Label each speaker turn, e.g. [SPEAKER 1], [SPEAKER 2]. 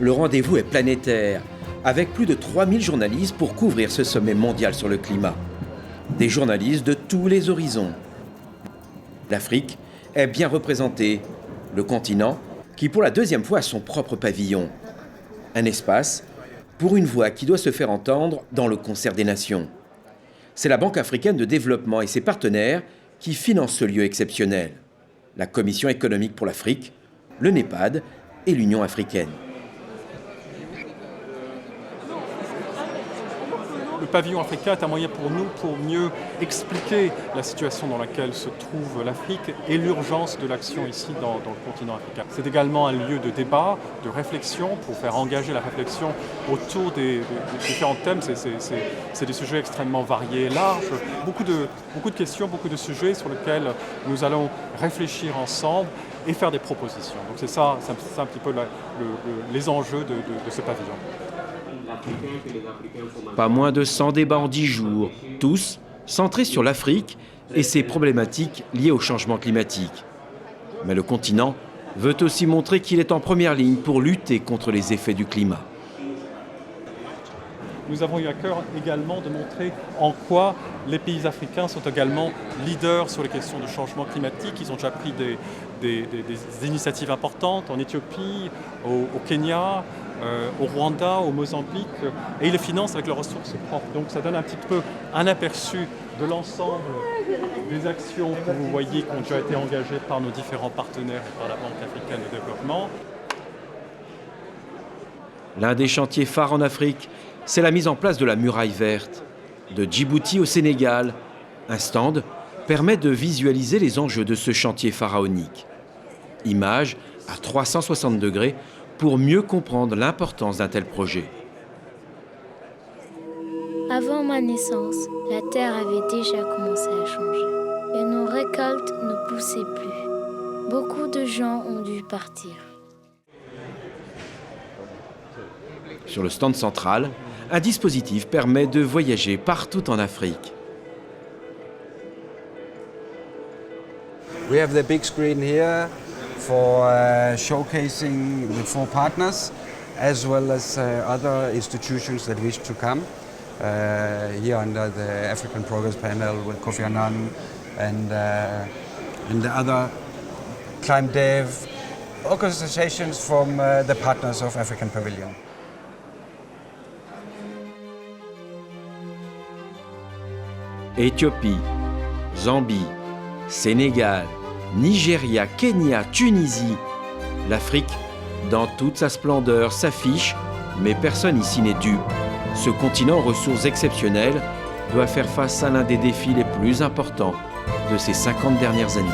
[SPEAKER 1] le rendez-vous est planétaire, avec plus de 3000 journalistes pour couvrir ce sommet mondial sur le climat. Des journalistes de tous les horizons. L'Afrique est bien représentée, le continent qui pour la deuxième fois a son propre pavillon. Un espace pour une voix qui doit se faire entendre dans le concert des nations. C'est la Banque africaine de développement et ses partenaires qui financent ce lieu exceptionnel. La Commission économique pour l'Afrique, le NEPAD et l'Union africaine.
[SPEAKER 2] Le pavillon africain est un moyen pour nous pour mieux expliquer la situation dans laquelle se trouve l'Afrique et l'urgence de l'action ici dans le continent africain. C'est également un lieu de débat, de réflexion, pour faire engager la réflexion autour des différents thèmes. C'est des sujets extrêmement variés et larges, beaucoup de questions, beaucoup de sujets sur lesquels nous allons réfléchir ensemble et faire des propositions. Donc c'est ça, c'est un petit peu les enjeux de ce pavillon.
[SPEAKER 1] Pas moins de 100 débats en 10 jours, tous centrés sur l'Afrique et ses problématiques liées au changement climatique. Mais le continent veut aussi montrer qu'il est en première ligne pour lutter contre les effets du climat.
[SPEAKER 2] Nous avons eu à cœur également de montrer en quoi les pays africains sont également leaders sur les questions de changement climatique. Ils ont déjà pris des initiatives importantes en Éthiopie, au Kenya, au Rwanda, au Mozambique, et ils les financent avec leurs ressources propres. Donc ça donne un petit peu un aperçu de l'ensemble des actions que vous voyez qui ont déjà été engagées par nos différents partenaires et par la Banque africaine de développement.
[SPEAKER 1] L'un des chantiers phares en Afrique, c'est la mise en place de la muraille verte. De Djibouti au Sénégal, un stand permet de visualiser les enjeux de ce chantier pharaonique. Images à 360 degrés pour mieux comprendre l'importance d'un tel projet.
[SPEAKER 3] Avant ma naissance, la terre avait déjà commencé à changer et nos récoltes ne poussaient plus. Beaucoup de gens ont dû partir.
[SPEAKER 1] Sur le stand central, un dispositif permet de voyager partout en Afrique.
[SPEAKER 4] We have the big screen here for showcasing the 4 partners as well as other institutions that wish to come. Here under the African Progress Panel with Kofi Annan and the other climate dev organizations from the partners of African Pavilion.
[SPEAKER 1] Éthiopie, Zambie, Sénégal, Nigeria, Kenya, Tunisie. L'Afrique, dans toute sa splendeur, s'affiche, mais personne ici n'est dupe. Ce continent aux ressources exceptionnelles doit faire face à l'un des défis les plus importants de ces 50 dernières années.